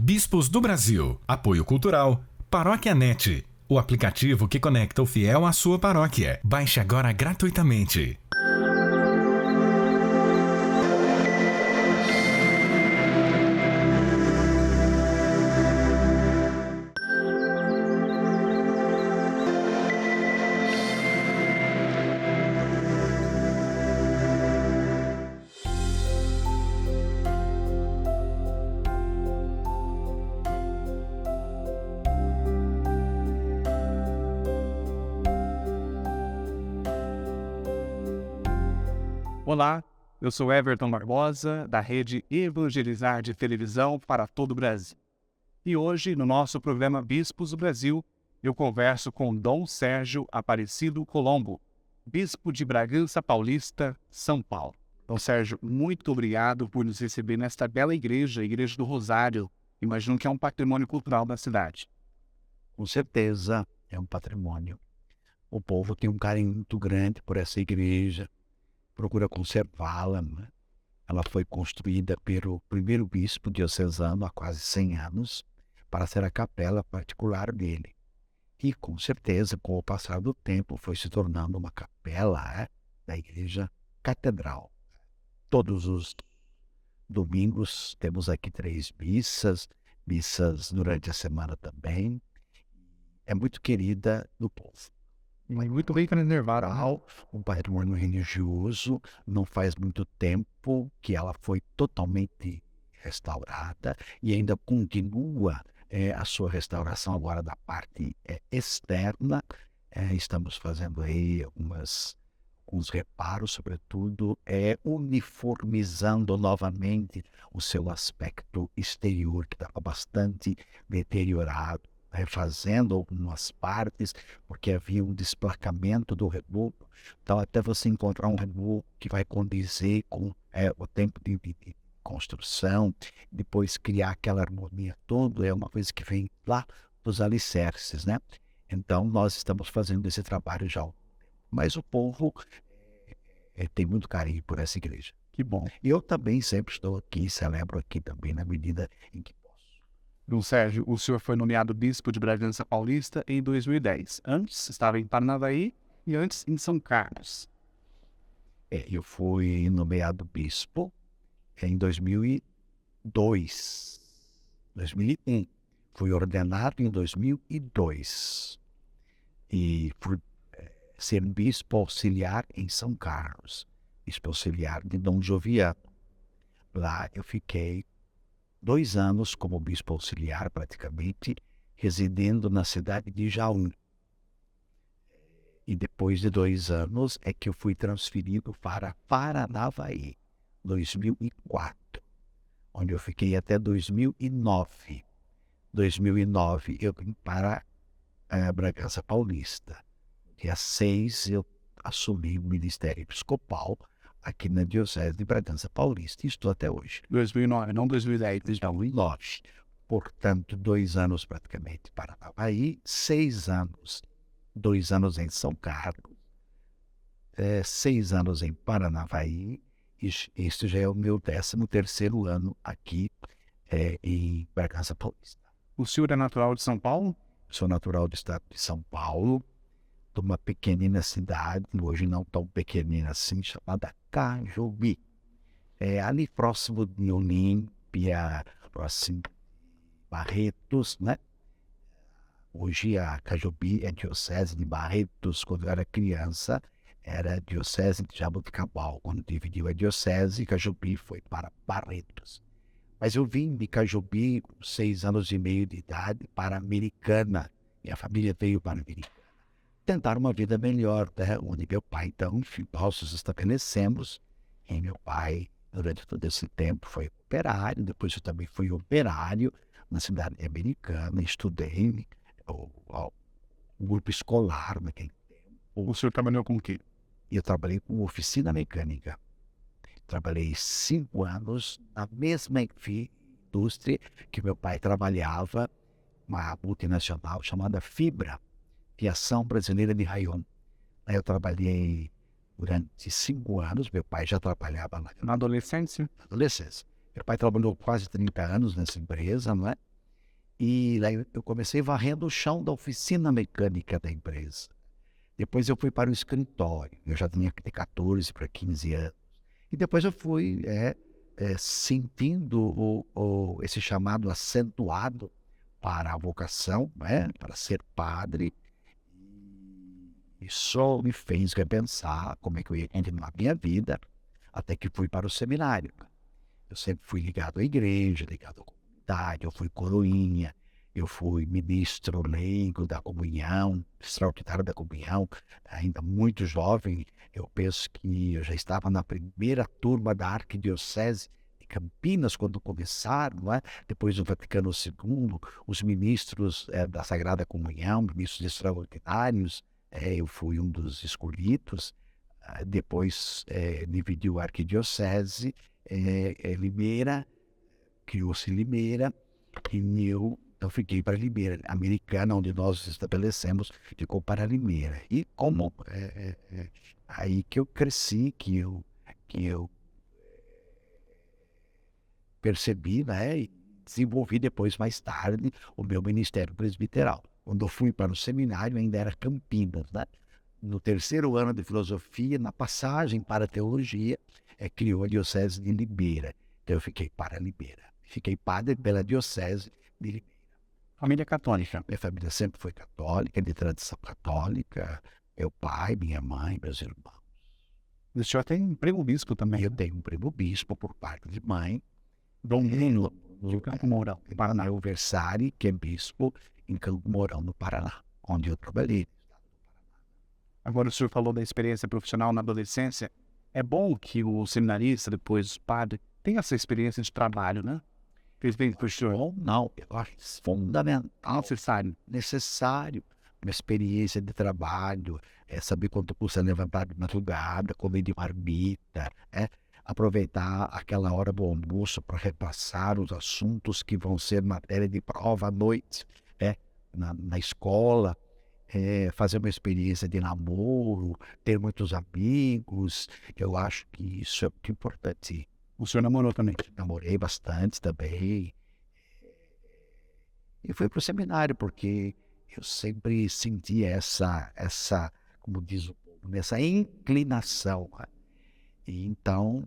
Bispos do Brasil. Apoio Cultural. Paróquia NET. O aplicativo que conecta o fiel à sua paróquia. Baixe agora gratuitamente. Olá, eu sou Everton Barbosa, da rede Evangelizar de Televisão para todo o Brasil. E hoje, no nosso programa Bispos do Brasil, eu converso com Dom Sérgio Aparecido Colombo, Bispo de Bragança Paulista, São Paulo. Dom Sérgio, muito obrigado por nos receber nesta bela igreja, a Igreja do Rosário. Imagino que é um patrimônio cultural da cidade. Com certeza, é um patrimônio. O povo tem um carinho muito grande por essa igreja, procura conservá-la, né? Ela foi construída pelo primeiro bispo diocesano há quase 100 anos para ser a capela particular dele. E, com certeza, com o passar do tempo, foi se tornando uma capela da igreja catedral. Todos os domingos temos aqui 3 missas durante a semana também. É muito querida do povo. Muito bem preservada. Um patrimônio religioso, não faz muito tempo que ela foi totalmente restaurada e ainda continua a sua restauração agora da parte externa. Estamos fazendo aí alguns reparos, sobretudo uniformizando novamente o seu aspecto exterior, que estava bastante deteriorado, refazendo algumas partes, porque havia um desplacamento do reboco. Então, até você encontrar um reboco que vai condizer com o tempo de construção, depois criar aquela harmonia toda, é uma coisa que vem lá dos alicerces, né? Então, nós estamos fazendo esse trabalho já. Mas o povo tem muito carinho por essa igreja. Que bom. Eu também sempre estou aqui, celebro aqui também na medida em que Dom Sérgio, o senhor foi nomeado bispo de Bragança Paulista em 2010. Antes estava em Paranavaí e antes em São Carlos. Eu fui nomeado bispo em 2002. 2001. Fui ordenado em 2002. E fui ser bispo auxiliar em São Carlos. Bispo auxiliar de Dom Joviano. Lá eu fiquei 2 anos como bispo auxiliar, praticamente, residindo na cidade de Jaú. E depois de 2 anos é que eu fui transferido para Paranavaí, 2004, onde eu fiquei até 2009. 2009 eu vim para Bragança Paulista. Dia 6 eu assumi o ministério episcopal aqui na Diocese de Bragança Paulista, e estou até hoje. 2009, não 2010. 2009. Portanto, 2 anos praticamente para Paranavaí, 6 anos, 2 anos em São Carlos, 6 anos em Paranavaí, e este já é o meu 13º ano aqui em Bragança Paulista. O senhor é natural de São Paulo? Sou natural do estado de São Paulo, de uma pequenina cidade, hoje não tão pequenina assim, chamada Cajubi. Ali próximo de Olímpia, próximo de Barretos, né? Hoje a Cajubi é diocese de Barretos. Quando eu era criança, era diocese de Jaboticabal. Quando dividiu a diocese, Cajubi foi para Barretos. Mas eu vim de Cajubi com 6 anos e meio de idade para Americana. Minha família veio para Americana tentar uma vida melhor, né? Onde meu pai, então, enfim, nós nos estabelecemos. E meu pai, durante todo esse tempo, foi operário. Depois eu também fui operário na cidade americana. Estudei o grupo escolar naquele tempo. O senhor trabalhou com o quê? Eu trabalhei com oficina mecânica. Trabalhei 5 anos na mesma indústria que meu pai trabalhava, uma multinacional chamada Fibra, Fiação Brasileira de Rayon. Aí eu trabalhei durante 5 anos, meu pai já trabalhava na adolescência. Meu pai trabalhou quase 30 anos nessa empresa, não é? E lá eu comecei varrendo o chão da oficina mecânica da empresa. Depois eu fui para o escritório. Eu já tinha 14 para 15 anos. E depois eu fui sentindo esse chamado acentuado para a vocação, né, para ser padre. Isso me fez repensar como é que eu ia continuar a minha vida, até que fui para o seminário. Eu sempre fui ligado à igreja, ligado à comunidade, eu fui coroinha, eu fui ministro leigo da comunhão, extraordinário da comunhão, ainda muito jovem. Eu penso que eu já estava na primeira turma da Arquidiocese de Campinas, quando começaram, não é? Depois do Vaticano II, os ministros da Sagrada Comunhão, ministros extraordinários, eu fui um dos escolhidos. Depois dividiu a Arquidiocese, Limeira, criou-se Limeira, e eu fiquei para Limeira, Americana, onde nós nos estabelecemos, ficou para Limeira. E como aí que eu cresci, que eu percebi, né, e desenvolvi depois, mais tarde, o meu ministério presbiteral. Quando eu fui para o seminário, ainda era Campinas, né? No terceiro ano de filosofia, na passagem para a teologia, criou a diocese de Limeira. Então eu fiquei para Limeira. Fiquei padre pela diocese de Limeira. Família católica. Minha família sempre foi católica, de tradição católica. Meu pai, minha mãe, meus irmãos. O senhor tem um primo bispo também. Eu tenho um primo bispo por parte de mãe. Dom Nilo, de Campo Mourão, no Paraná. Meu Versari, que é bispo em Campo Mourão, no Paraná, onde eu trabalhei. Agora o senhor falou da experiência profissional na adolescência. É bom que o seminarista, depois o padre, tenha essa experiência de trabalho, né? Fez bem para o senhor. Bom, não, eu acho fundamental, necessário, uma experiência de trabalho, saber quanto custa levantar de madrugada, comer de marmita, aproveitar aquela hora do almoço para repassar os assuntos que vão ser matéria de prova à noite, na escola. Fazer uma experiência de namoro, ter muitos amigos. Eu acho que isso é muito importante. O senhor namorou também? Namorei bastante também. E fui para o seminário, porque eu sempre senti essa, como diz o povo, essa inclinação. E então,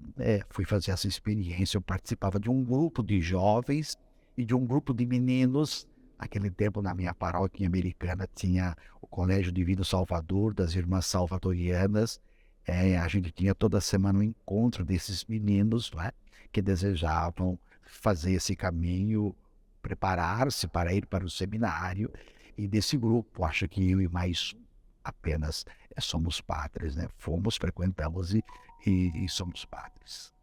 fui fazer essa experiência. Eu participava de um grupo de jovens e de um grupo de meninos. Naquele tempo, na minha paróquia americana, tinha o Colégio Divino Salvador, das Irmãs Salvadorianas. A gente tinha toda semana um encontro desses meninos, não é? Que desejavam fazer esse caminho, preparar-se para ir para o seminário. E desse grupo, acho que eu e mais apenas somos padres, né? Fomos, frequentamos e somos padres.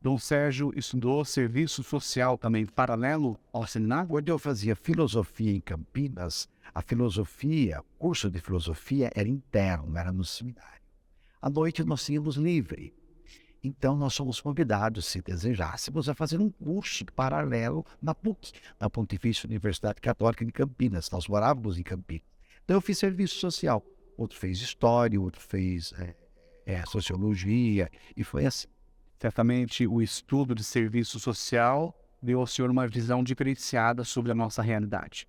Dom Sérgio estudou serviço social também, paralelo ao seminário? Quando eu fazia filosofia em Campinas, o curso de filosofia era interno, era no seminário. À noite nós tínhamos livre. Então nós somos convidados, se desejássemos, a fazer um curso paralelo na PUC, na Pontifícia Universidade Católica de Campinas. Nós morávamos em Campinas. Então eu fiz serviço social. Outro fez história, outro fez sociologia, e foi assim. Certamente o estudo de serviço social deu ao senhor uma visão diferenciada sobre a nossa realidade.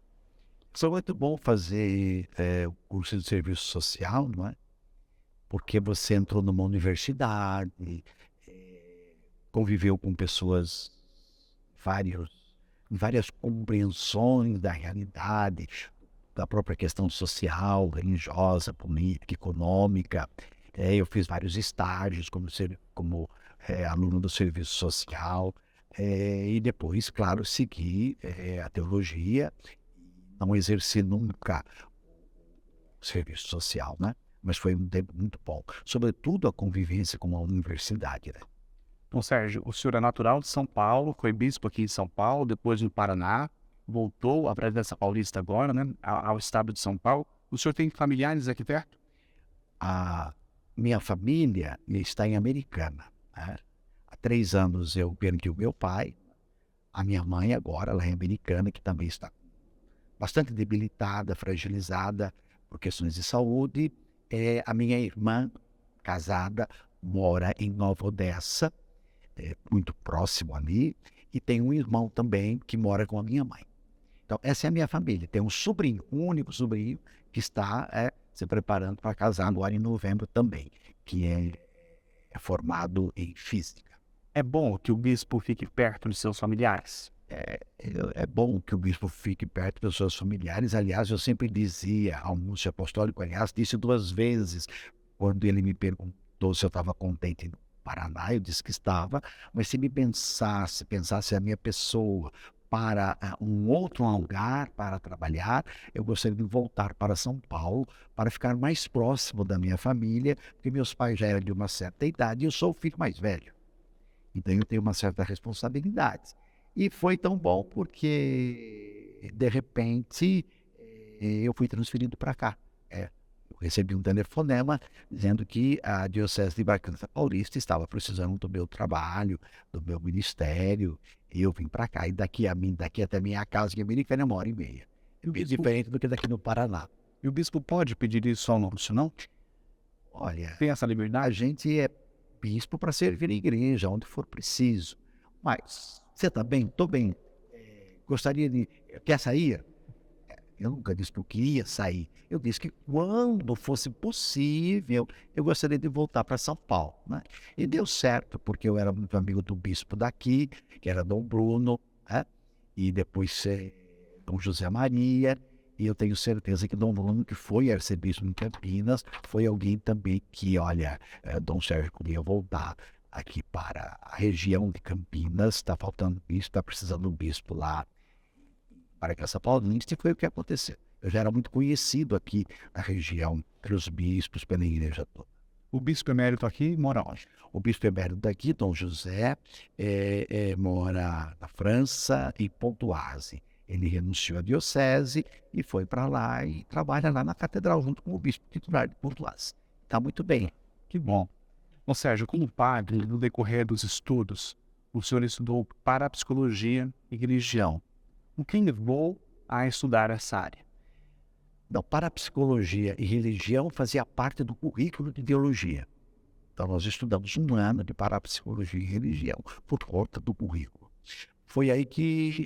Foi muito bom fazer o curso de serviço social, não é? Porque você entrou numa universidade, conviveu com pessoas, várias compreensões da realidade, da própria questão social, religiosa, política, econômica. Eu fiz vários estágios como aluno do serviço social, e depois, claro, segui a teologia. Não exerci nunca o serviço social, né? Mas foi um tempo muito bom, sobretudo a convivência com a universidade, né? Dom Sérgio, o senhor é natural de São Paulo, foi bispo aqui em São Paulo, depois no Paraná, voltou à Presidência Paulista agora, né, ao estado de São Paulo. O senhor tem familiares aqui perto? A minha família está em Americana, né? Há 3 anos eu perdi o meu pai. A minha mãe agora, ela é americana, que também está bastante debilitada, fragilizada por questões de saúde. A minha irmã, casada, mora em Nova Odessa, muito próximo ali, e tem um irmão também que mora com a minha mãe. Então, essa é a minha família. Tem um sobrinho, um único sobrinho, que está se preparando para casar agora em novembro também, que é formado em física. É bom que o bispo fique perto de seus familiares? É bom que o bispo fique perto dos seus familiares. Aliás, eu sempre dizia ao múcio apostólico, aliás, disse 2 vezes, quando ele me perguntou se eu estava contente no Paraná, eu disse que estava, mas se me pensasse a minha pessoa para um outro lugar para trabalhar, eu gostaria de voltar para São Paulo para ficar mais próximo da minha família, porque meus pais já eram de uma certa idade e eu sou o filho mais velho. Então eu tenho uma certa responsabilidade. E foi tão bom porque, de repente, eu fui transferido para cá. Eu recebi um telefonema dizendo que a Diocese de Bragança Paulista estava precisando do meu trabalho, do meu ministério, e eu vim para cá. E daqui até a minha casa, que é Americana, é 1h30. É diferente do que daqui no Paraná. E o bispo pode pedir isso ao nosso, não? Olha, Tem essa a liberdade? gente é bispo para servir a igreja, onde for preciso. Mas, você está bem? Estou bem. Gostaria de... Quer sair? Eu nunca disse que eu queria sair. Eu disse que quando fosse possível, eu gostaria de voltar para São Paulo, né? E deu certo, porque eu era muito amigo do bispo daqui, que era Dom Bruno, né? E depois Dom José Maria. E eu tenho certeza que Dom Bruno, que foi arcebispo em Campinas, foi alguém também que, olha, Dom Sérgio queria voltar aqui para a região de Campinas, está faltando bispo, está precisando de um bispo lá para Bragança Paulista, e foi o que aconteceu. Eu já era muito conhecido aqui na região, pelos bispos, pela igreja toda. O bispo emérito aqui mora onde? O bispo emérito daqui, Dom José, mora na França, em Pontoise. Ele renunciou à diocese e foi para lá e trabalha lá na catedral, junto com o bispo titular de Pontoise. Está muito bem. Que bom. Bom, Sérgio, como padre, no decorrer dos estudos, o senhor estudou parapsicologia e religião. O que levou a estudar essa área? Não, parapsicologia e religião fazia parte do currículo de teologia. Então, nós estudamos 1 ano de parapsicologia e religião por conta do currículo. Foi aí que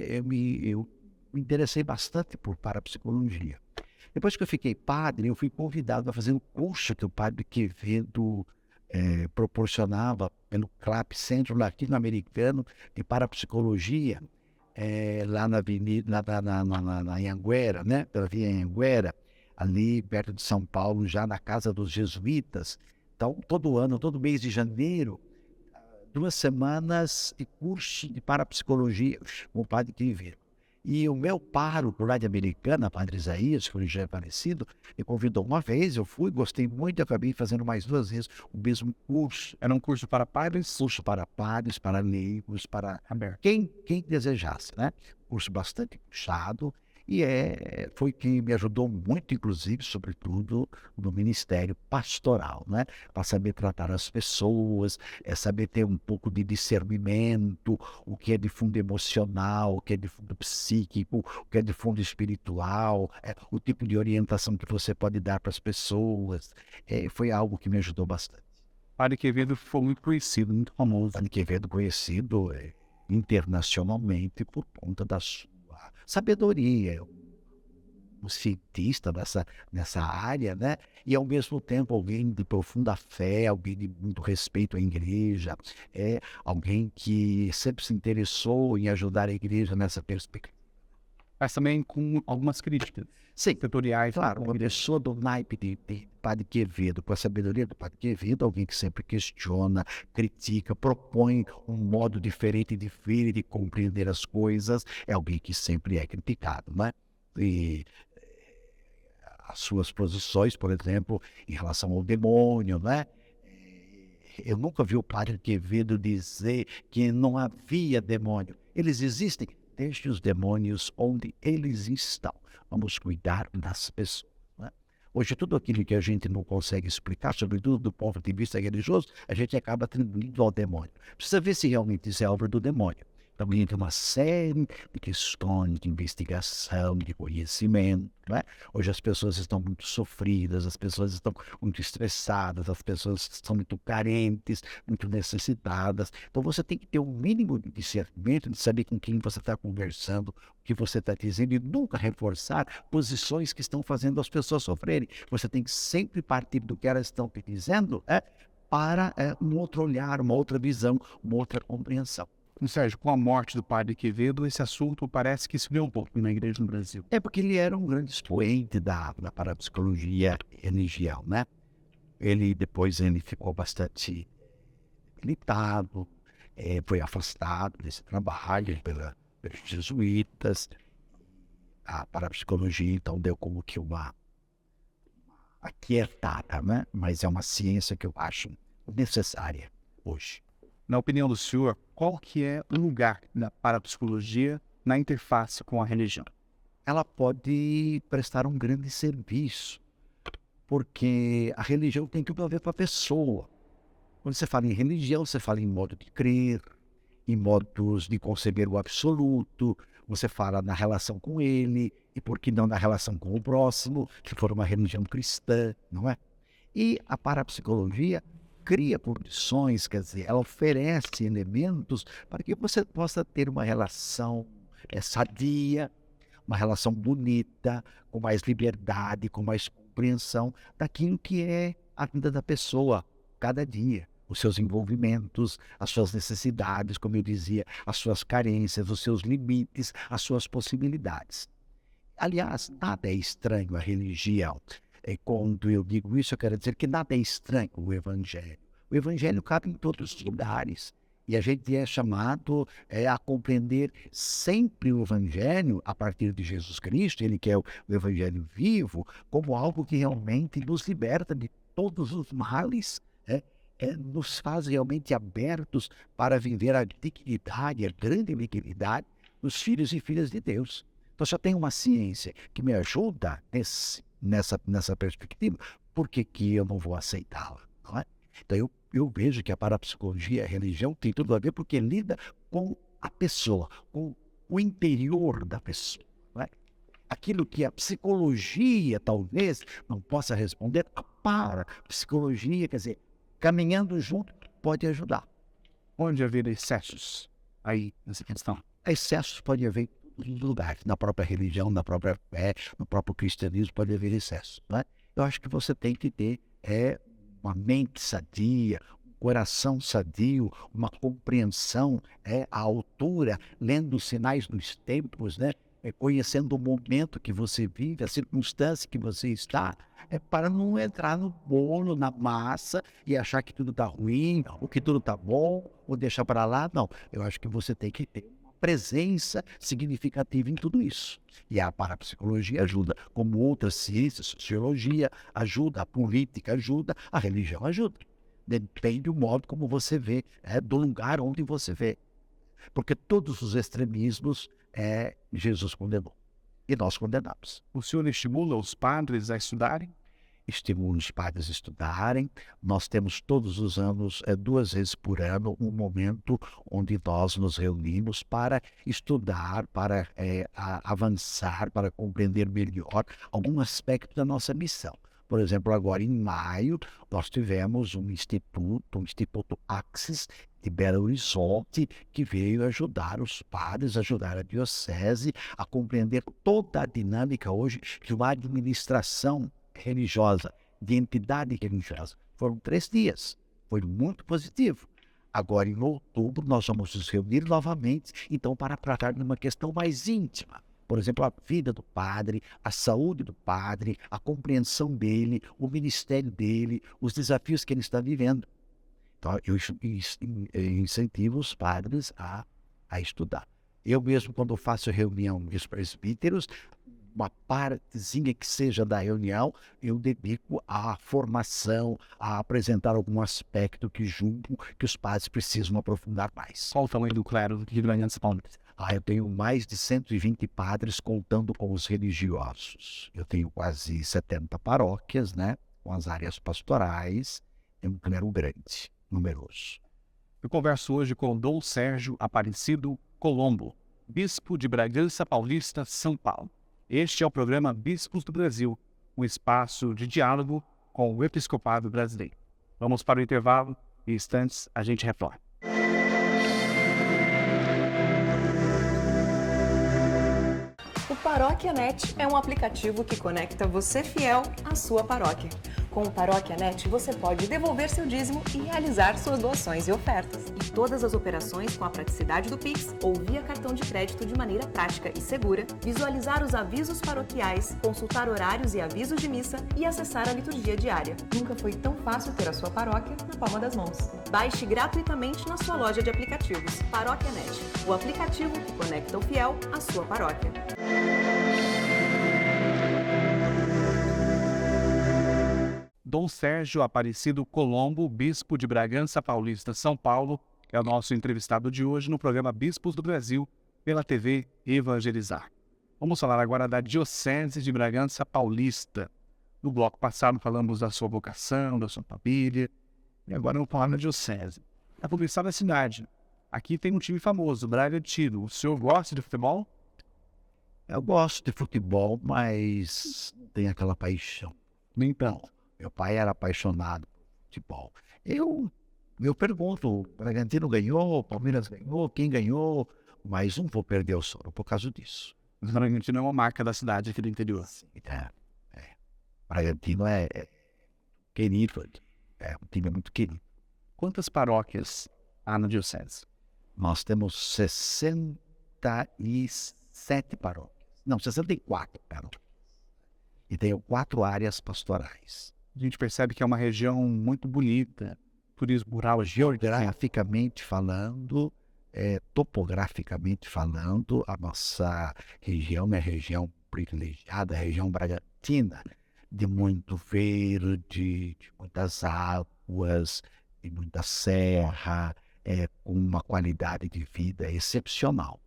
eu me interessei bastante por parapsicologia. Depois que eu fiquei padre, eu fui convidado a fazer um curso que o padre Quevedo proporcionava pelo CLAP, Centro Latino-Americano de Parapsicologia, lá na avenida, na Anhanguera, né? Pela Via Anhanguera, ali perto de São Paulo, já na casa dos jesuítas. Então, todo ano, todo mês de janeiro, 2 semanas de curso de parapsicologia com o padre Quevedo. E o meu pároco lá de Americana, padre Isaías, que já é falecido, me convidou uma vez, eu fui, gostei muito, acabei fazendo mais 2 vezes o mesmo curso. Era um curso para padres? Curso para padres, para leigos, para Aberto. quem desejasse, né? Curso bastante puxado e foi quem me ajudou muito, inclusive, sobretudo no ministério pastoral, né? Para saber tratar as pessoas, saber ter um pouco de discernimento, o que é de fundo emocional, o que é de fundo psíquico, o que é de fundo espiritual, o tipo de orientação que você pode dar para as pessoas. Foi algo que me ajudou bastante. Padre Quevedo foi muito conhecido, muito famoso. Padre Quevedo conhecido internacionalmente por conta da sua sabedoria, um cientista nessa área, né? E ao mesmo tempo alguém de profunda fé, alguém de muito respeito à igreja, alguém que sempre se interessou em ajudar a igreja nessa perspectiva. Mas também com algumas críticas. Sim, setoriais. claro, uma pessoa do naipe de Padre Quevedo, com a sabedoria do Padre Quevedo, alguém que sempre questiona, critica, propõe um modo diferente de ver e de compreender as coisas, é alguém que sempre é criticado, né? E as suas posições, por exemplo, em relação ao demônio, né? Eu nunca vi o Padre Quevedo dizer que não havia demônio. Eles existem. Deixe os demônios onde eles estão. Vamos cuidar das pessoas. Né? Hoje, tudo aquilo que a gente não consegue explicar, sobretudo do ponto de vista religioso, a gente acaba atribuindo ao demônio. Precisa ver se realmente isso é obra do demônio. também tem uma série de questões de investigação, de conhecimento, né? Hoje as pessoas estão muito sofridas, as pessoas estão muito estressadas, as pessoas estão muito carentes, muito necessitadas. Então você tem que ter um mínimo de discernimento, de saber com quem você está conversando, o que você está dizendo, e nunca reforçar posições que estão fazendo as pessoas sofrerem. Você tem que sempre partir do que elas estão te dizendo, para um outro olhar, uma outra visão, uma outra compreensão. Sérgio, com a morte do padre Quevedo, esse assunto parece que esfriou um pouco na igreja no Brasil. É porque ele era um grande expoente da parapsicologia e religião, né? Depois ele ficou bastante limitado, foi afastado desse trabalho pelos jesuítas. A parapsicologia, então, deu como que uma aquietada, né? Mas é uma ciência que eu acho necessária hoje. Na opinião do senhor, qual que é o lugar da parapsicologia na interface com a religião? Ela pode prestar um grande serviço, porque a religião tem tudo a ver com a pessoa. Quando você fala em religião, você fala em modo de crer, em modos de conceber o absoluto, você fala na relação com ele, e por que não na relação com o próximo, que for uma religião cristã, não é? E a parapsicologia cria condições, quer dizer, ela oferece elementos para que você possa ter uma relação sadia, uma relação bonita, com mais liberdade, com mais compreensão daquilo que é a vida da pessoa, cada dia. Os seus envolvimentos, as suas necessidades, como eu dizia, as suas carências, os seus limites, as suas possibilidades. Aliás, nada é estranho à religião. Quando eu digo isso, eu quero dizer que nada é estranho ao Evangelho. O Evangelho cabe em todos os lugares. E a gente é chamado a compreender sempre o Evangelho, a partir de Jesus Cristo, ele que é o Evangelho vivo, como algo que realmente nos liberta de todos os males, nos faz realmente abertos para viver a dignidade, a grande dignidade dos filhos e filhas de Deus. Então, se eu tenho uma ciência que me ajuda nessa perspectiva, por que eu não vou aceitá-la? Não é? Então, eu vejo que a parapsicologia, a religião, tem tudo a ver porque lida com a pessoa, com o interior da pessoa. Não é? Aquilo que a psicologia talvez não possa responder, a parapsicologia, quer dizer, caminhando junto, pode ajudar. Onde haver excessos aí nessa questão? Excessos pode haver em todos os lugares, na própria religião, na própria fé, no próprio cristianismo pode haver excessos. Né? Eu acho que você tem que ter uma mente sadia, um coração sadio, uma compreensão à altura, lendo os sinais dos tempos, né? Conhecendo o momento que você vive, a circunstância que você está, para não entrar no bolo, na massa e achar que tudo está ruim, ou que tudo está bom, ou deixar para lá. Não, eu acho que você tem que ter uma presença significativa em tudo isso. E a parapsicologia ajuda, como outras ciências, sociologia ajuda, a política ajuda, a religião ajuda. Depende do modo como você vê, do lugar onde você vê. Porque todos os extremismos Jesus condenou. E nós condenamos. O senhor estimula os padres a estudarem? Estimula os padres a estudarem. Nós temos todos os anos, 2 vezes por ano, um momento onde nós nos reunimos para estudar, para avançar, para compreender melhor algum aspecto da nossa missão. Por exemplo, agora em maio, nós tivemos um instituto, o Instituto Axis, de Belo Horizonte, que veio ajudar os padres, ajudar a diocese a compreender toda a dinâmica hoje de uma administração religiosa, de entidade religiosa. Foram 3 dias, foi muito positivo. Agora, em outubro, nós vamos nos reunir novamente, então, para tratar de uma questão mais íntima. Por exemplo, a vida do padre, a saúde do padre, a compreensão dele, o ministério dele, os desafios que ele está vivendo. Então, eu incentivo os padres a estudar. Eu mesmo, quando faço reunião dos presbíteros, uma partezinha que seja da reunião, eu dedico à formação, a apresentar algum aspecto que julgo que os padres precisam aprofundar mais. Qual o tamanho do clero do Rio Grande do Sul? Eu tenho mais de 120 padres contando com os religiosos. Eu tenho quase 70 paróquias, né, com as áreas pastorais. É um clero grande, numeroso. Eu converso hoje com Dom Sérgio Aparecido, Colombo, bispo de Bragança Paulista, São Paulo. Este é o programa Bispos do Brasil, um espaço de diálogo com o episcopado brasileiro. Vamos para o intervalo e, em instantes, a gente retorna. O Paróquia.net é um aplicativo que conecta você fiel à sua paróquia. Com o Paróquia.net, você pode devolver seu dízimo e realizar suas doações e ofertas. E todas as operações com a praticidade do Pix ou via cartão de crédito de maneira prática e segura, visualizar os avisos paroquiais, consultar horários e avisos de missa e acessar a liturgia diária. Nunca foi tão fácil ter a sua paróquia na palma das mãos. Baixe gratuitamente na sua loja de aplicativos. Paróquia.net, o aplicativo que conecta o fiel à sua paróquia. Dom Sérgio Aparecido Colombo, bispo de Bragança Paulista, São Paulo, é o nosso entrevistado de hoje no programa Bispos do Brasil, pela TV Evangelizar. Vamos falar agora da Diocese de Bragança Paulista. No bloco passado falamos da sua vocação, da sua família, e agora vamos falar da Diocese. A publicidade da cidade. Aqui tem um time famoso, Bragantino. O senhor gosta de futebol? Eu gosto de futebol, mas não tenho aquela paixão. Nem tanto. Meu pai era apaixonado por futebol. Eu pergunto, o Bragantino ganhou, o Palmeiras ganhou, quem ganhou? Mas não vou perder o sono por causa disso. O Bragantino é uma marca da cidade aqui do interior. Bragantino é querido, é um time muito querido. Quantas paróquias há na Diocese? Nós temos 67 paróquias. Não, 64 paróquias. E tenho 4 áreas pastorais. A gente percebe que é uma região muito bonita, turismo rural, geograficamente falando, topograficamente falando, a nossa região é região privilegiada, a região bragantina, de muito verde, de muitas águas, de muita serra, com uma qualidade de vida excepcional.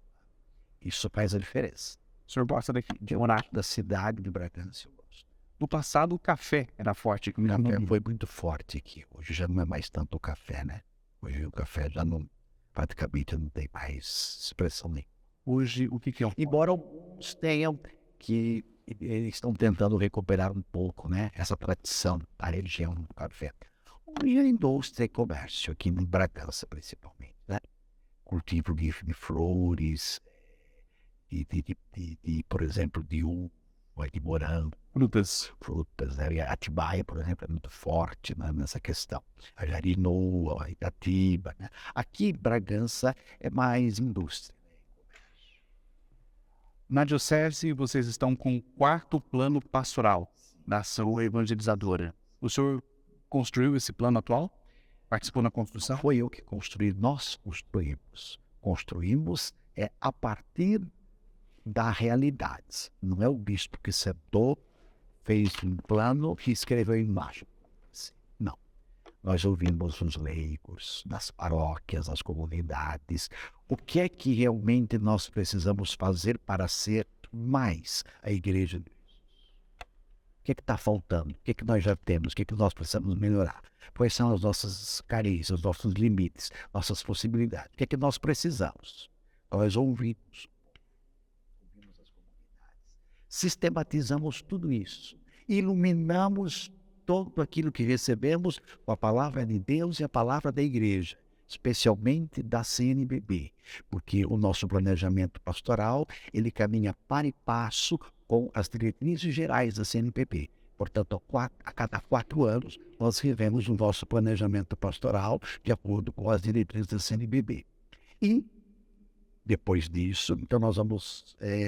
Isso faz a diferença. O senhor gosta daqui, de morar da cidade de Bragança, eu gosto. No passado, o café era forte aqui. O café foi muito forte aqui. Hoje já não é mais tanto o café, né? Hoje o café já não, praticamente não tem mais expressão nenhuma. Hoje, o que é o... Embora alguns tenham que eles estão tentando recuperar um pouco, né? Essa tradição da região do café. Hoje a indústria e comércio, aqui em Bragança principalmente, né? Cultivo de flores, por exemplo, de uva, de morango. Frutas, né? A Atibaia, por exemplo, é muito forte, né, nessa questão. A Jarinoa, a Itatiba, né? Aqui em Bragança é mais indústria. Na Diocese, vocês estão com o 4º plano pastoral da ação evangelizadora. O senhor construiu esse plano atual? Participou na construção? Foi eu que construí, nós construímos. Construímos a partir da realidade. Não é o bispo que sentou, fez um plano e escreveu embaixo. Não. Nós ouvimos os leigos, nas paróquias, nas comunidades. O que é que realmente nós precisamos fazer para ser mais a Igreja de Jesus? O que é que está faltando? O que é que nós já temos? O que é que nós precisamos melhorar? Quais são as nossas carências, os nossos limites, nossas possibilidades? O que é que nós precisamos? Nós ouvimos as comunidades, sistematizamos tudo isso, iluminamos todo aquilo que recebemos com a palavra de Deus e a palavra da Igreja, especialmente da CNBB, porque o nosso planejamento pastoral, ele caminha para e passo com as diretrizes gerais da CNBB. Portanto, a cada 4 anos, nós revemos o nosso planejamento pastoral de acordo com as diretrizes da CNBB. E, depois disso, então nós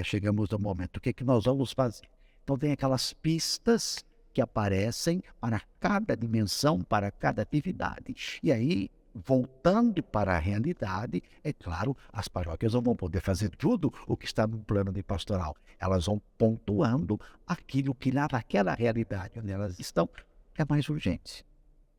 chegamos ao momento, o que é que nós vamos fazer? Então tem aquelas pistas que aparecem para cada dimensão, para cada atividade. E aí, voltando para a realidade, é claro, as paróquias não vão poder fazer tudo o que está no plano de pastoral. Elas vão pontuando aquilo que naquela realidade onde elas estão é mais urgente.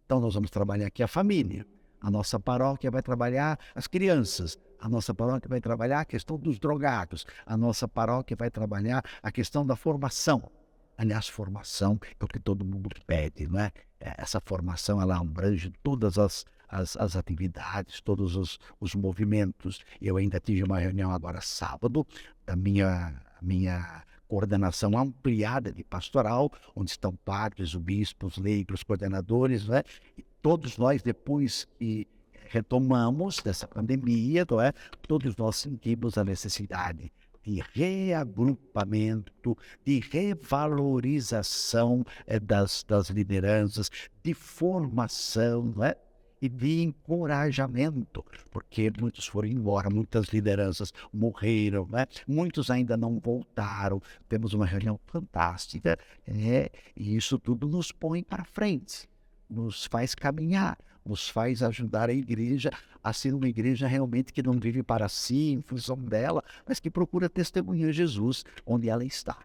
Então nós vamos trabalhar aqui a família. A nossa paróquia vai trabalhar as crianças. A nossa paróquia vai trabalhar a questão dos drogados. A nossa paróquia vai trabalhar a questão da formação. Aliás, formação é o que todo mundo pede, não é? Essa formação, ela abrange todas as as atividades, todos os movimentos. Eu ainda tive uma reunião agora sábado, da minha coordenação ampliada de pastoral, onde estão padres, bispos, leigos, coordenadores, né? E todos nós, depois que retomamos dessa pandemia, não é? Todos nós sentimos a necessidade de reagrupamento, de revalorização das lideranças, de formação, não é? E de encorajamento, porque muitos foram embora, muitas lideranças morreram, né? Muitos ainda não voltaram. Temos uma reunião fantástica, e isso tudo nos põe para frente, nos faz caminhar, nos faz ajudar a igreja a ser uma igreja realmente que não vive para si, em função dela, mas que procura testemunhar Jesus onde ela está.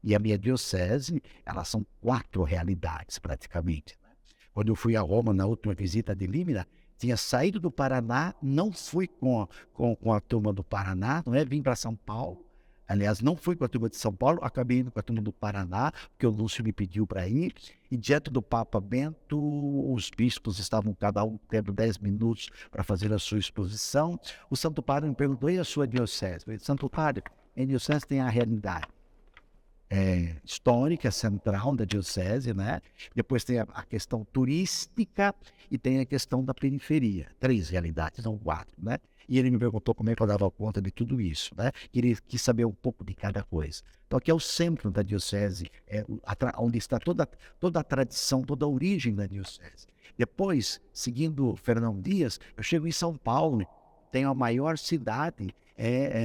E a minha diocese, elas são 4 realidades praticamente. Quando eu fui a Roma na última visita de Límina, tinha saído do Paraná, não fui com a turma do Paraná, não é? Vim para São Paulo. Aliás, não fui com a turma de São Paulo, acabei indo com a turma do Paraná, porque o Lúcio me pediu para ir. E diante do Papa Bento, os bispos estavam cada um tendo 10 minutos para fazer a sua exposição. O Santo Padre me perguntou, e a sua diocese? Eu disse, Santo Padre, a diocese tem a realidade histórica, central da diocese, né? Depois tem a questão turística e tem a questão da periferia. 3 realidades, não 4, né? E ele me perguntou como é que eu dava conta de tudo isso, né? Quis saber um pouco de cada coisa. Então aqui é o centro da diocese, onde está toda a tradição, toda a origem da diocese. Depois, seguindo Fernão Dias, eu chego em São Paulo, tenho a maior cidade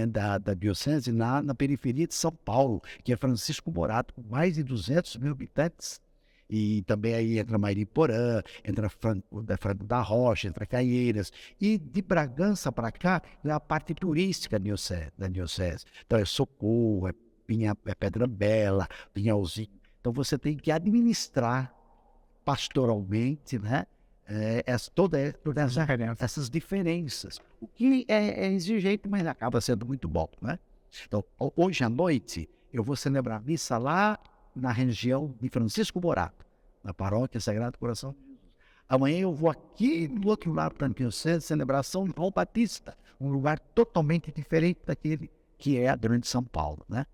da diocese na periferia de São Paulo, que é Francisco Morato, com mais de 200 mil habitantes. E também aí entra Mariporã, entra Franco da Rocha, entra Caieiras. E de Bragança para cá, é a parte turística da diocese. Então é Socorro, é Pedra Bela, Pinhalzinho. Então você tem que administrar pastoralmente, né? Todas essas diferenças. O que é exigente, mas acaba sendo muito bom, né? Então, hoje à noite, eu vou celebrar missa lá na região de Francisco Morato, na paróquia Sagrado Coração de Jesus. Amanhã eu vou aqui do outro lado da diocese celebrar São João Batista, um lugar totalmente diferente daquele que é a Grande São Paulo, né?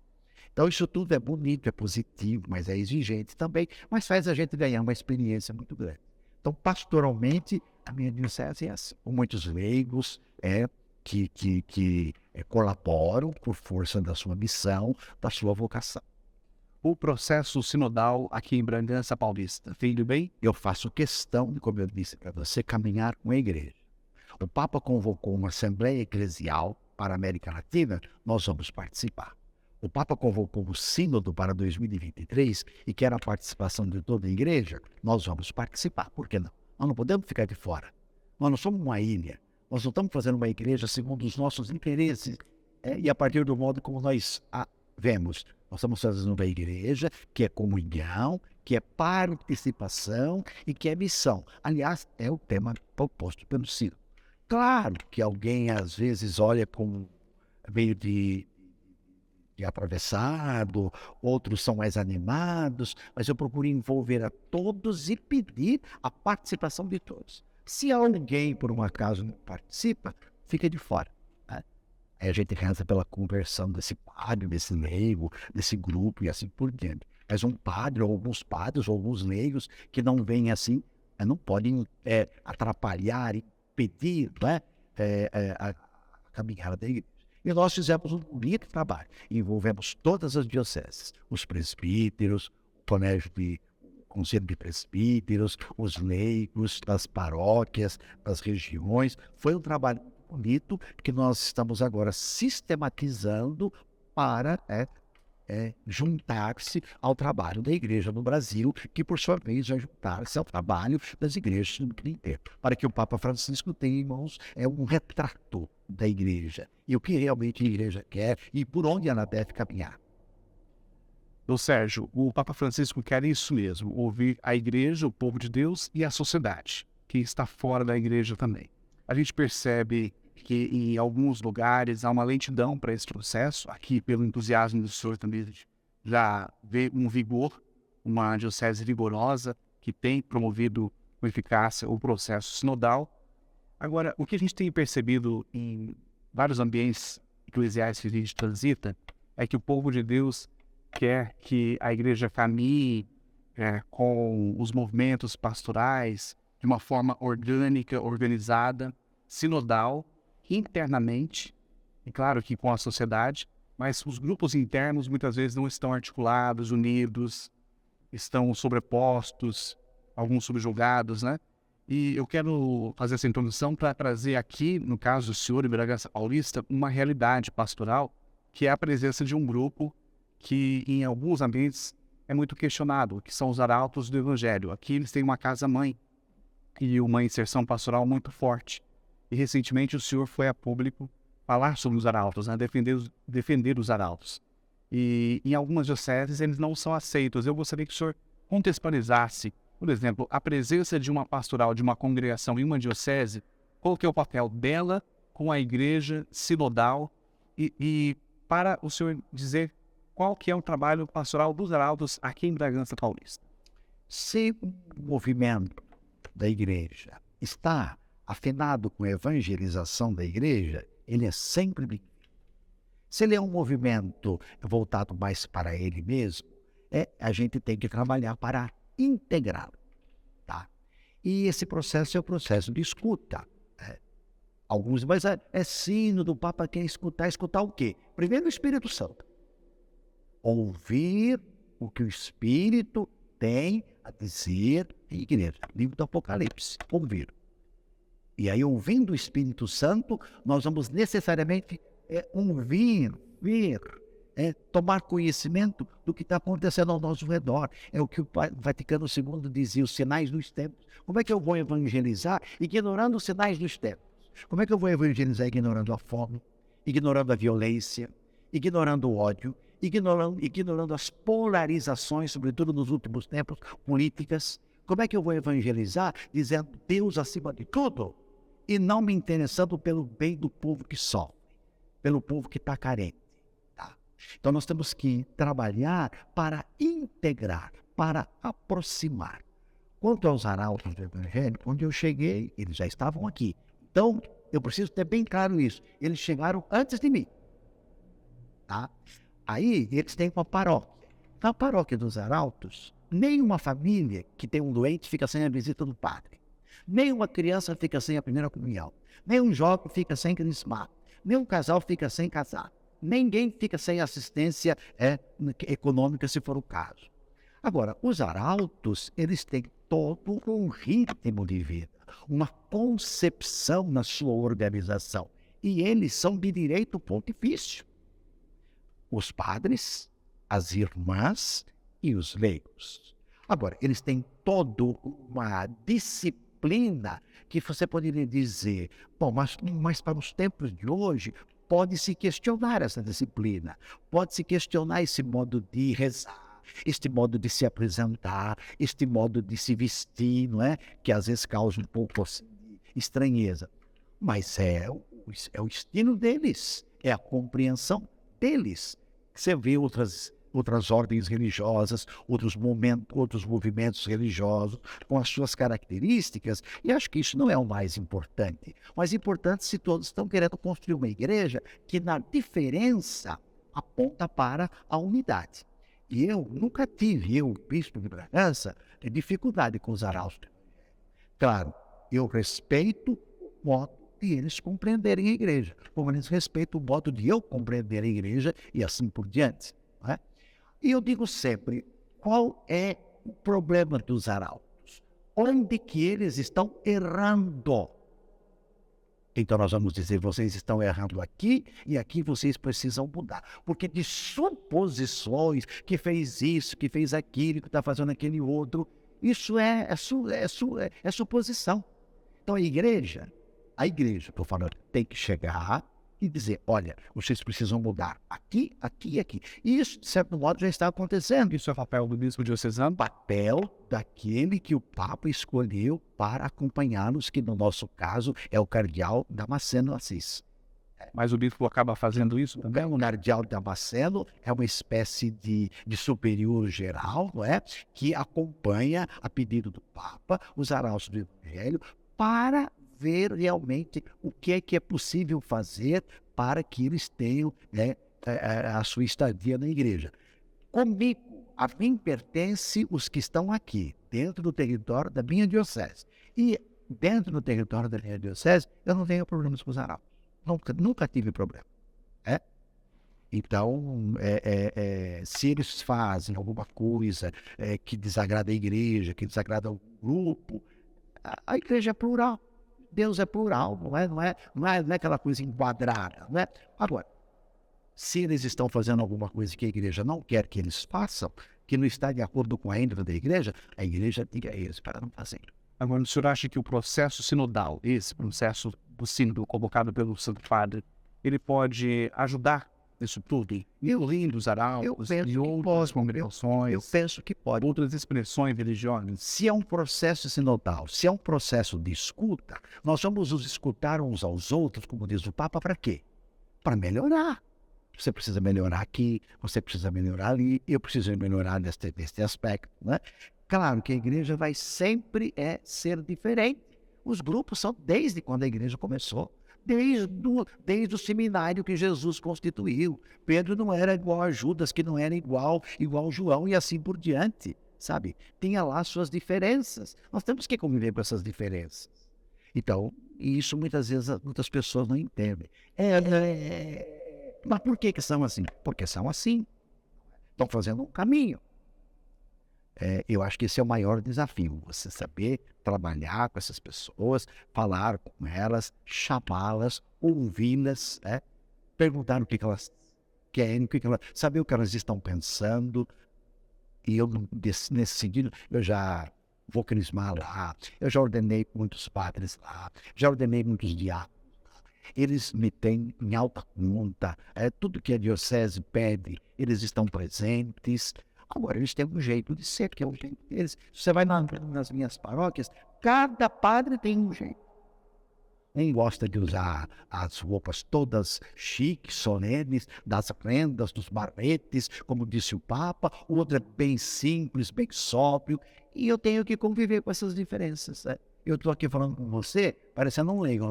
Então, isso tudo é bonito, é positivo, mas é exigente também, mas faz a gente ganhar uma experiência muito grande. Então, pastoralmente, a minha diocese é assim, com muitos leigos que colaboram por força da sua missão, da sua vocação. O processo sinodal aqui em Bragança Paulista, filho bem? Eu faço questão, como eu disse para você, caminhar com a igreja. O Papa convocou uma Assembleia Eclesial para a América Latina, nós vamos participar. O Papa convocou o Sínodo para 2023 e quer a participação de toda a igreja, nós vamos participar. Por que não? Nós não podemos ficar de fora. Nós não somos uma ilha. Nós não estamos fazendo uma igreja segundo os nossos interesses e a partir do modo como nós a vemos. Nós estamos fazendo uma igreja que é comunhão, que é participação e que é missão. Aliás, é o tema proposto pelo Sínodo. Claro que alguém às vezes olha com meio de atravessado, outros são mais animados, mas eu procuro envolver a todos e pedir a participação de todos. Se alguém, por um acaso, não participa, fica de fora, né? Aí a gente reza pela conversão desse padre, desse leigo, desse grupo e assim por diante. Mas um padre, ou alguns padres, ou alguns leigos que não vêm assim, não podem atrapalhar, impedir, né, a caminhada da igreja. E nós fizemos um bonito trabalho. Envolvemos todas as dioceses, os presbíteros, o conselho de presbíteros, os leigos das paróquias, das regiões. Foi um trabalho bonito que nós estamos agora sistematizando para juntar-se ao trabalho da igreja no Brasil, que por sua vez vai juntar-se ao trabalho das igrejas no mundo inteiro, para que o Papa Francisco tenha em mãos um retrato da igreja, e o que realmente a igreja quer e por onde ela deve caminhar. Então, Sérgio, o Papa Francisco quer isso mesmo, ouvir a igreja, o povo de Deus e a sociedade, que está fora da igreja também. A gente percebe que em alguns lugares há uma lentidão para esse processo. Aqui, pelo entusiasmo do senhor também, a gente já vê um vigor, uma diocese vigorosa que tem promovido com eficácia o processo sinodal. Agora, o que a gente tem percebido em vários ambientes eclesiais que a gente transita é que o povo de Deus quer que a igreja caminhe com os movimentos pastorais de uma forma orgânica, organizada, sinodal, internamente, e claro que com a sociedade, mas os grupos internos muitas vezes não estão articulados, unidos, estão sobrepostos, alguns subjugados, né? E eu quero fazer essa introdução para trazer aqui, no caso do senhor em Bragança Paulista, uma realidade pastoral, que é a presença de um grupo que em alguns ambientes é muito questionado, que são os arautos do Evangelho. Aqui eles têm uma casa-mãe e uma inserção pastoral muito forte. E recentemente o senhor foi a público falar sobre os arautos, né? defender os arautos. E em algumas dioceses eles não são aceitos. Eu gostaria que o senhor contextualizasse, por exemplo, a presença de uma pastoral, de uma congregação em uma diocese, qual que é o papel dela com a igreja sinodal e para o senhor dizer qual que é o trabalho pastoral dos arautos aqui em Bragança Paulista. Se o movimento da igreja está afinado com a evangelização da igreja, ele é sempre bem-vindo. Se ele é um movimento voltado mais para ele mesmo, a gente tem que trabalhar para integrá-lo, tá? E esse processo é o processo de escuta. Alguns, mas é sino do Papa quer escutar. Escutar o quê? Primeiro o Espírito Santo. Ouvir o que o Espírito tem a dizer à igreja. Livro do Apocalipse. Ouvir. E aí, ouvindo o Espírito Santo, nós vamos necessariamente ouvir, ver, tomar conhecimento do que está acontecendo ao nosso redor. É o que o Vaticano II dizia, os sinais dos tempos. Como é que eu vou evangelizar ignorando os sinais dos tempos? Como é que eu vou evangelizar ignorando a fome, ignorando a violência, ignorando o ódio, ignorando as polarizações, sobretudo nos últimos tempos, políticas? Como é que eu vou evangelizar dizendo Deus acima de tudo e não me interessando pelo bem do povo que sofre, pelo povo que está carente? Tá? Então nós temos que trabalhar para integrar, para aproximar. Quanto aos arautos do Evangelho, quando eu cheguei, eles já estavam aqui. Então, eu preciso ter bem claro isso. Eles chegaram antes de mim. Tá? Aí, eles têm uma paróquia. Na paróquia dos arautos, nenhuma família que tem um doente fica sem a visita do padre. Nenhuma criança fica sem a primeira comunhão. Nenhum jovem fica sem crismar. Nenhum casal fica sem casar. Ninguém fica sem assistência econômica, se for o caso. Agora, os arautos, eles têm todo um ritmo de vida, uma concepção na sua organização. E eles são de direito pontifício. Os padres, as irmãs e os leigos. Agora, eles têm toda uma disciplina que você poderia dizer, bom, mas para os tempos de hoje, pode-se questionar essa disciplina, pode-se questionar esse modo de rezar, este modo de se apresentar, este modo de se vestir, não é? Que às vezes causa um pouco assim, de estranheza. Mas é o estilo deles, é a compreensão deles. Você vê outras ordens religiosas, outros movimentos religiosos com as suas características, e acho que isso não é o mais importante. O mais importante se todos estão querendo construir uma igreja que na diferença aponta para a unidade. E eu nunca tive, bispo de Bragança, dificuldade com os arautos. Claro, eu respeito o modo de eles compreenderem a igreja, como eles respeitam o modo de eu compreender a igreja e assim por diante. Não é? E eu digo sempre, qual é o problema dos arautos? Onde que eles estão errando? Então nós vamos dizer, vocês estão errando aqui e aqui vocês precisam mudar. Porque de suposições, que fez isso, que fez aquilo, que está fazendo aquele outro, isso é suposição. Então a igreja, estou falando, tem que chegar e dizer, olha, vocês precisam mudar aqui, aqui e aqui. E isso, de certo modo, já está acontecendo. Isso é o papel do bispo diocesano? Papel daquele que o Papa escolheu para acompanhá-los, que no nosso caso é o cardeal Damasceno Assis. Mas o bispo acaba fazendo isso também? O cardeal Damasceno é uma espécie de superior geral, não é? Que acompanha, a pedido do Papa, os arautos do Evangelho, para ver realmente o que é possível fazer para que eles tenham, né, a sua estadia na igreja. Comigo, a mim pertence os que estão aqui, dentro do território da minha diocese. E dentro do território da minha diocese, eu não tenho problemas com os arautos. Nunca tive problema. Né? Então, se eles fazem alguma coisa que desagrada a igreja, que desagrada o grupo, a igreja é plural. Deus é plural, não é aquela coisa enquadrada. Não é? Agora, se eles estão fazendo alguma coisa que a igreja não quer que eles façam, que não está de acordo com a índole da igreja, a igreja diga a eles para não fazer. Agora, o senhor acha que o processo sinodal, esse processo do sínodo convocado pelo Santo Padre, ele pode ajudar nisso tudo? Incluindo os arautos e outras congregações, eu penso que pode. outras expressões religiosas? Se é um processo sinodal, se é um processo de escuta, nós vamos nos escutar uns aos outros, como diz o Papa, para quê? Para melhorar. Você precisa melhorar aqui, você precisa melhorar ali, eu preciso melhorar neste aspecto. Né? Claro que a igreja vai sempre ser diferente. Os grupos são desde quando a igreja começou. Desde o seminário que Jesus constituiu. Pedro não era igual a Judas, que não era igual João e assim por diante, sabe? Tinha lá suas diferenças. Nós temos que conviver com essas diferenças. Então, isso muitas vezes muitas pessoas não entendem. Mas por que são assim? Porque são assim. Estão fazendo um caminho. Eu acho que esse é o maior desafio, você saber trabalhar com essas pessoas, falar com elas, chamá-las, ouvi-las, perguntar o que elas querem, saber o que elas estão pensando. E eu, nesse sentido, eu já vou crismar lá, eu já ordenei muitos padres lá, já ordenei muitos diáconos. Eles me têm em alta conta, tudo que a diocese pede, eles estão presentes. Agora, eles têm um jeito de ser, que é o jeito deles. Você vai nas minhas paróquias, cada padre tem um jeito. Um gosta de usar as roupas todas chiques, solenes, das rendas, dos barretes, como disse o Papa. O outro é bem simples, bem sóbrio. E eu tenho que conviver com essas diferenças. Eu estou aqui falando com você, parecendo um leigo, não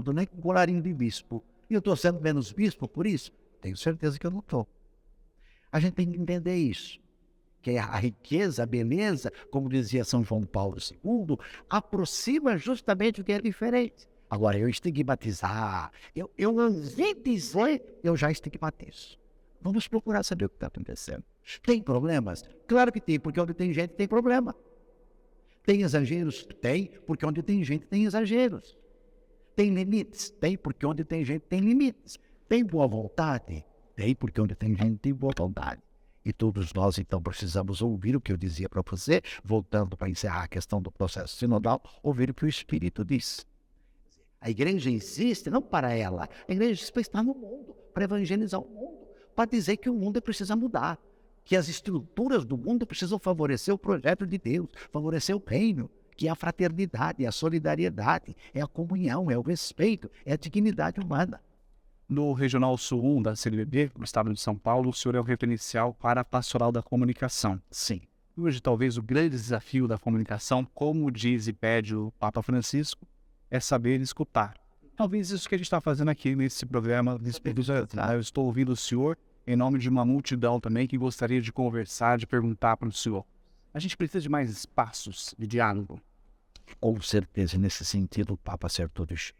estou nem com colarinho de bispo. E eu estou sendo menos bispo por isso? Tenho certeza que eu não estou. A gente tem que entender isso, que a riqueza, a beleza, como dizia São João Paulo II, aproxima justamente o que é diferente. Agora, eu estigmatizar, eu não sei dizer, eu já estigmatizo. Vamos procurar saber o que está acontecendo. Tem problemas? Claro que tem, porque onde tem gente tem problema. Tem exageros? Tem, porque onde tem gente tem exageros. Tem limites? Tem, porque onde tem gente tem limites. Tem boa vontade? Tem, porque onde tem gente tem boa vontade. E todos nós, então, precisamos ouvir o que eu dizia para você, voltando para encerrar a questão do processo sinodal, ouvir o que o Espírito diz. A igreja existe não para ela, a igreja existe para estar no mundo, para evangelizar o mundo, para dizer que o mundo precisa mudar, que as estruturas do mundo precisam favorecer o projeto de Deus, favorecer o reino, que é a fraternidade, é a solidariedade, é a comunhão, é o respeito, é a dignidade humana. No Regional Sul 1 da CNBB, no estado de São Paulo, o senhor é o referencial para a pastoral da comunicação. Sim. Hoje, talvez o grande desafio da comunicação, como diz e pede o Papa Francisco, é saber escutar. Talvez isso que a gente está fazendo aqui nesse programa, eu estou ouvindo o senhor em nome de uma multidão também que gostaria de conversar, de perguntar para o senhor. A gente precisa de mais espaços de diálogo. Com certeza, nesse sentido, o Papa acertou de cheio.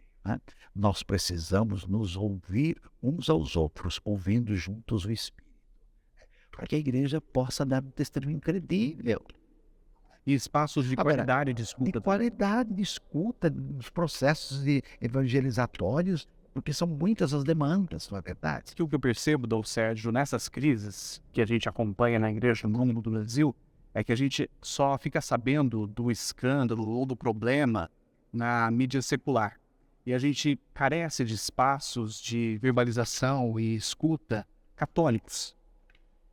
Nós precisamos nos ouvir uns aos outros, ouvindo juntos o Espírito, para que a igreja possa dar um testemunho credível. E espaços de qualidade de escuta. De qualidade de escuta, dos processos evangelizatórios, porque são muitas as demandas, não é verdade? O que eu percebo, Dom Sérgio, nessas crises que a gente acompanha na igreja no mundo do Brasil, é que a gente só fica sabendo do escândalo ou do problema na mídia secular. E a gente carece de espaços de verbalização e escuta católicos.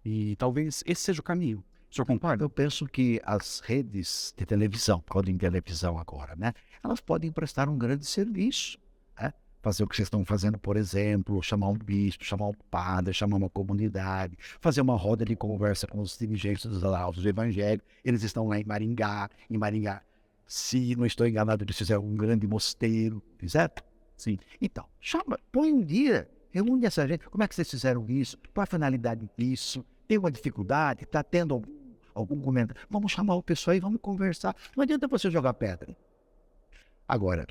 E talvez esse seja o caminho. O senhor concorda? Eu penso que as redes de televisão, podem televisão agora, elas podem prestar um grande serviço. Fazer o que vocês estão fazendo, por exemplo, chamar um bispo, chamar um padre, chamar uma comunidade, fazer uma roda de conversa com os dirigentes dos laudos do Evangelho. Eles estão lá em Maringá. Se não estou enganado, eles fizeram um grande mosteiro, fizeram? Sim. Então, chama, põe um dia, reúne essa gente. Como é que vocês fizeram isso? Qual a finalidade disso? Tem uma dificuldade? Está tendo algum comentário? Vamos chamar o pessoal e vamos conversar. Não adianta você jogar pedra. Agora,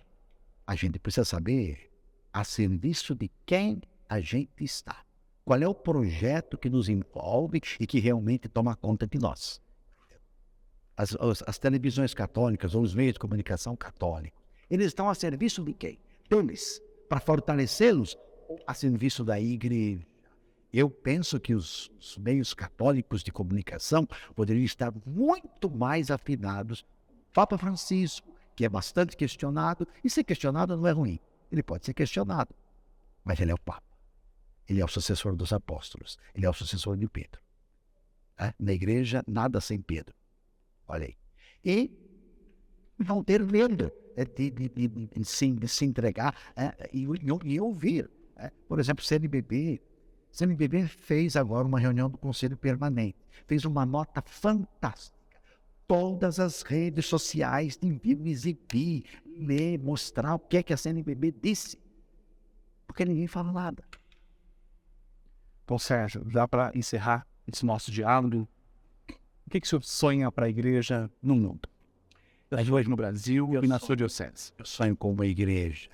a gente precisa saber a serviço de quem a gente está. Qual é o projeto que nos envolve e que realmente toma conta de nós? As televisões católicas ou os meios de comunicação católicos, eles estão a serviço de quem? Deles, para fortalecê-los ou a serviço da igreja? Eu penso que os meios católicos de comunicação poderiam estar muito mais afinados com o Papa Francisco, que é bastante questionado, e ser questionado não é ruim. Ele pode ser questionado, mas ele é o Papa. Ele é o sucessor dos apóstolos. Ele é o sucessor de Pedro. Na igreja, nada sem Pedro. Olha aí. E vão ter medo de se entregar e ouvir. Por exemplo, CNBB. CNBB fez agora uma reunião do Conselho Permanente. Fez uma nota fantástica. Todas as redes sociais deviam exibir, ler, mostrar o que é que a CNBB disse. Porque ninguém fala nada. Então, Sérgio, dá para encerrar esse nosso diálogo? O que o senhor sonha para a igreja no mundo? Hoje no Brasil e na sua diocese. Eu sonho com uma igreja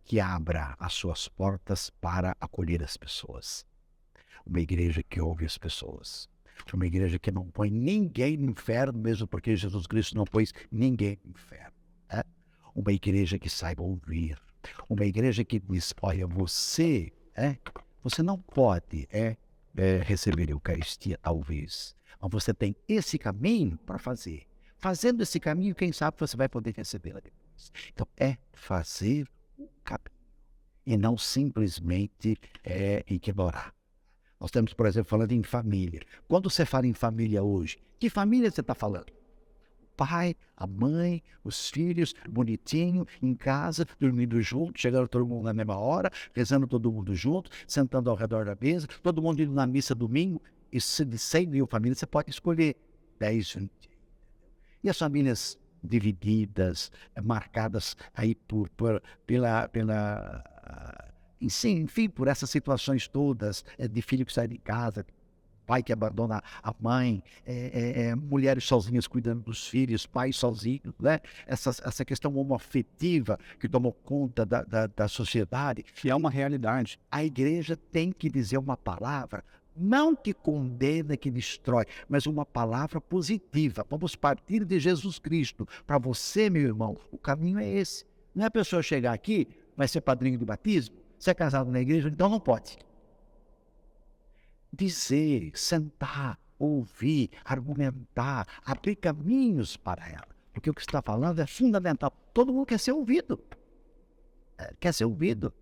que abra as suas portas para acolher as pessoas. Uma igreja que ouve as pessoas. Uma igreja que não põe ninguém no inferno, mesmo porque Jesus Cristo não pôs ninguém no inferno. Uma igreja que saiba ouvir. Uma igreja que diz, olha, você não pode receber a Eucaristia, talvez. Mas você tem esse caminho para fazer. Fazendo esse caminho, quem sabe você vai poder recebê-la depois. Então, fazer o caminho. E não simplesmente ignorar. Nós estamos, por exemplo, falando em família. Quando você fala em família hoje, que família você está falando? O pai, a mãe, os filhos, bonitinho, em casa, dormindo junto, chegando todo mundo na mesma hora, rezando todo mundo junto, sentando ao redor da mesa, todo mundo indo na missa domingo. E de 100 mil famílias, você pode escolher 10, 20. E as famílias divididas, marcadas aí enfim, por essas situações todas, de filho que sai de casa, pai que abandona a mãe, mulheres sozinhas cuidando dos filhos, pais sozinhos, né? Essa questão homoafetiva que tomou conta da sociedade. Que é uma realidade. A igreja tem que dizer uma palavra, não que condena, que destrói, mas uma palavra positiva. Vamos partir de Jesus Cristo. Para você, meu irmão, o caminho é esse. Não é a pessoa chegar aqui, vai ser padrinho de batismo, se é casado na igreja, então não pode. Dizer, sentar, ouvir, argumentar, abrir caminhos para ela. Porque o que você está falando é fundamental. Todo mundo quer ser ouvido. Quer ser ouvido.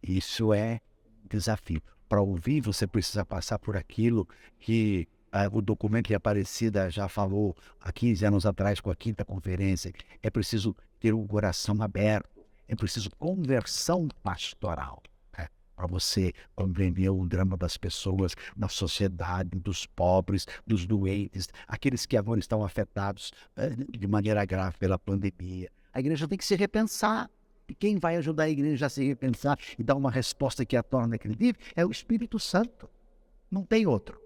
Isso é desafio. Para ouvir, você precisa passar por aquilo que o documento de Aparecida já falou há 15 anos atrás com a 5ª conferência. É preciso ter um coração aberto. É preciso conversão pastoral. Para você compreender o drama das pessoas, da sociedade, dos pobres, dos doentes, aqueles que agora estão afetados de maneira grave pela pandemia. A igreja tem que se repensar. E quem vai ajudar a igreja a se repensar e dar uma resposta que a torne credível é o Espírito Santo. Não tem outro.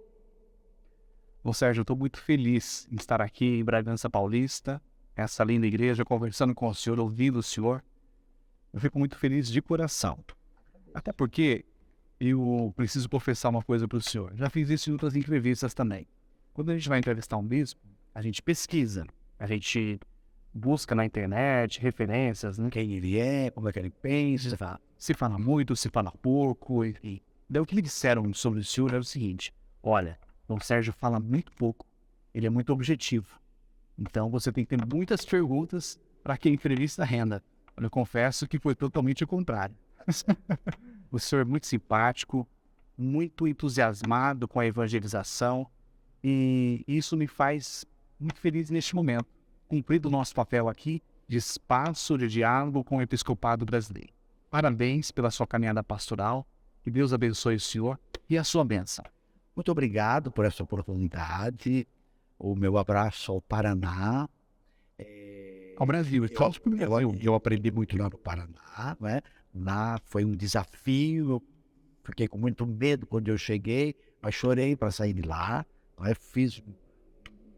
Bom, Sérgio, eu estou muito feliz em estar aqui em Bragança Paulista, essa linda igreja, conversando com o senhor, ouvindo o senhor. Eu fico muito feliz de coração. Até porque eu preciso confessar uma coisa para o senhor. Já fiz isso em outras entrevistas também. Quando a gente vai entrevistar um bispo, a gente pesquisa, a gente busca na internet referências, né? Quem ele é, como é que ele pensa. Se fala muito, se fala pouco, enfim. Daí o que me disseram sobre o senhor era o seguinte: olha, o Sérgio fala muito pouco, ele é muito objetivo. Então você tem que ter muitas perguntas para que a entrevista renda. Eu confesso que foi totalmente o contrário. O senhor é muito simpático, muito entusiasmado com a evangelização, e isso me faz muito feliz neste momento. Cumprido o nosso papel aqui de espaço de diálogo com o episcopado brasileiro. Parabéns pela sua caminhada pastoral, que Deus abençoe o senhor e a sua bênção. Muito obrigado por essa oportunidade. o meu abraço ao Paraná. Ao Brasil. Eu aprendi muito lá no Paraná, né? Lá foi um desafio, eu fiquei com muito medo quando eu cheguei, mas chorei para sair de lá, né? Fiz um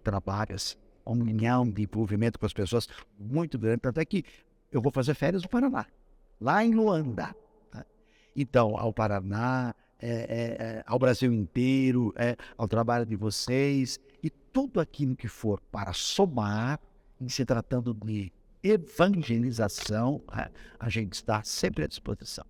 trabalho, assim, uma união de envolvimento com as pessoas muito grande, até que eu vou fazer férias no Paraná, lá em Luanda. Né? Então, ao Paraná, ao Brasil inteiro, ao trabalho de vocês, e tudo aquilo que for para somar, em se tratando de evangelização, a gente está sempre à disposição.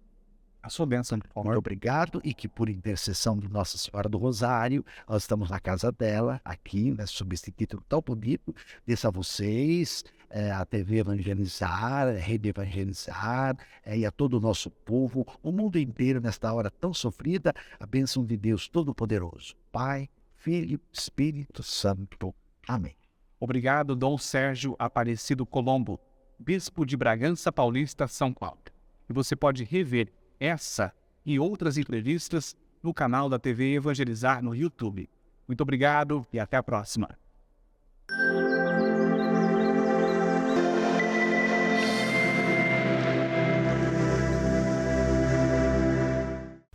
A sua bênção, por favor. Muito obrigado, e que por intercessão de Nossa Senhora do Rosário, nós estamos na casa dela, aqui, né, sob esse título tão bonito, desça a vocês, a TV Evangelizar, a Rede Evangelizar, e a todo o nosso povo, o mundo inteiro nesta hora tão sofrida, a bênção de Deus Todo-Poderoso, Pai, Filho, Espírito Santo. Amém. Obrigado, Dom Sérgio Aparecido Colombo, Bispo de Bragança Paulista, São Paulo. E você pode rever essa e outras entrevistas no canal da TV Evangelizar no YouTube. Muito obrigado e até a próxima.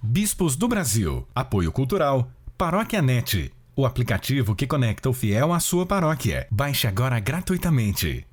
Bispos do Brasil. Apoio Cultural. Paróquia NET. O aplicativo que conecta o fiel à sua paróquia. Baixe agora gratuitamente.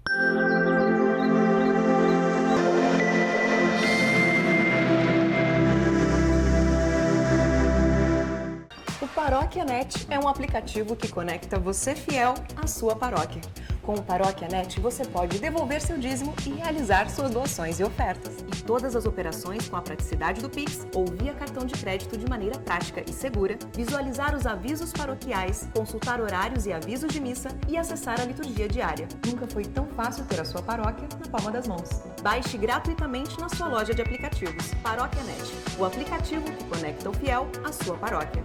O Paróquia NET é um aplicativo que conecta você fiel à sua paróquia. Com o Paróquia NET, você pode devolver seu dízimo e realizar suas doações e ofertas. E todas as operações com a praticidade do Pix ou via cartão de crédito de maneira prática e segura, visualizar os avisos paroquiais, consultar horários e avisos de missa e acessar a liturgia diária. Nunca foi tão fácil ter a sua paróquia na palma das mãos. Baixe gratuitamente na sua loja de aplicativos. Paróquia NET, o aplicativo que conecta o fiel à sua paróquia.